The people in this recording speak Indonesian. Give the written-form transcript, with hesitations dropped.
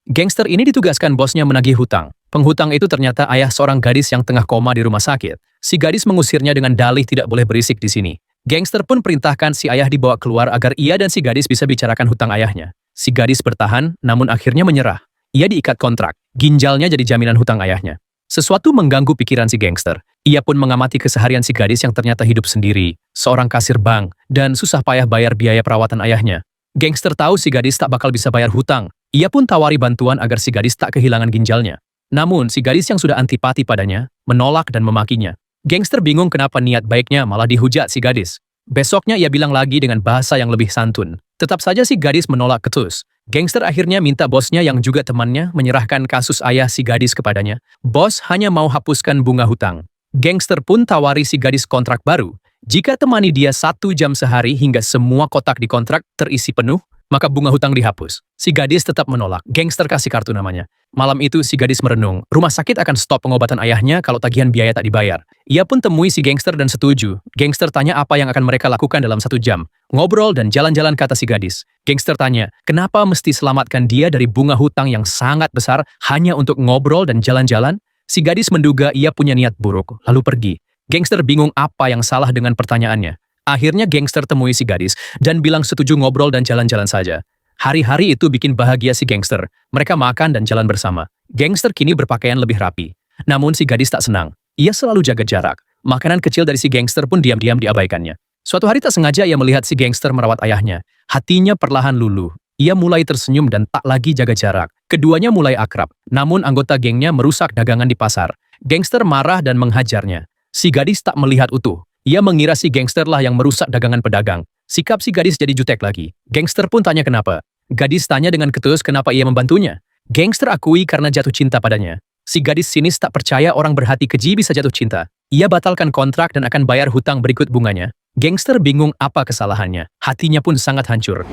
Gangster ini ditugaskan bosnya menagih hutang. Penghutang itu ternyata ayah seorang gadis yang tengah koma di rumah sakit. Si gadis mengusirnya dengan dalih tidak boleh berisik di sini. Gangster pun perintahkan si ayah dibawa keluar agar ia dan si gadis bisa bicarakan hutang ayahnya. Si gadis bertahan, namun akhirnya menyerah. Ia diikat kontrak. Ginjalnya jadi jaminan hutang ayahnya. Sesuatu mengganggu pikiran si gangster. Ia pun mengamati keseharian si gadis yang ternyata hidup sendiri, seorang kasir bank, dan susah payah bayar biaya perawatan ayahnya. Gangster tahu si gadis tak bakal bisa bayar hutang. Ia pun tawari bantuan agar si gadis tak kehilangan ginjalnya. Namun, si gadis yang sudah antipati padanya, menolak dan memakinya. Gangster bingung kenapa niat baiknya malah dihujat si gadis. Besoknya ia bilang lagi dengan bahasa yang lebih santun. Tetap saja si gadis menolak ketus. Gangster akhirnya minta bosnya yang juga temannya menyerahkan kasus ayah si gadis kepadanya. Bos hanya mau hapuskan bunga hutang. Gangster pun tawari si gadis kontrak baru. Jika temani dia 1 jam sehari hingga semua kotak di kontrak terisi penuh, maka bunga hutang dihapus. Si gadis tetap menolak. Gangster kasih kartu namanya. Malam itu si gadis merenung. Rumah sakit akan stop pengobatan ayahnya kalau tagihan biaya tak dibayar. Ia pun temui si gangster dan setuju. Gangster tanya apa yang akan mereka lakukan dalam 1 jam. Ngobrol dan jalan-jalan kata si gadis. Gangster tanya, kenapa mesti selamatkan dia dari bunga hutang yang sangat besar hanya untuk ngobrol dan jalan-jalan? Si gadis menduga ia punya niat buruk, lalu pergi. Gangster bingung apa yang salah dengan pertanyaannya. Akhirnya gangster temui si gadis dan bilang setuju ngobrol dan jalan-jalan saja. Hari-hari itu bikin bahagia si gangster. Mereka makan dan jalan bersama. Gangster kini berpakaian lebih rapi. Namun si gadis tak senang. Ia selalu jaga jarak. Makanan kecil dari si gangster pun diam-diam diabaikannya. Suatu hari tak sengaja ia melihat si gangster merawat ayahnya. Hatinya perlahan luluh. Ia mulai tersenyum dan tak lagi jaga jarak. Keduanya mulai akrab. Namun anggota gengnya merusak dagangan di pasar. Gangster marah dan menghajarnya. Si gadis tak melihat utuh. Ia mengira si gangster lah yang merusak dagangan pedagang. Sikap si gadis jadi jutek lagi. Gangster pun tanya kenapa. Gadis tanya dengan ketulus kenapa ia membantunya. Gangster akui karena jatuh cinta padanya. Si gadis sinis tak percaya orang berhati keji bisa jatuh cinta. Ia batalkan kontrak dan akan bayar hutang berikut bunganya. Gangster bingung apa kesalahannya. Hatinya pun sangat hancur.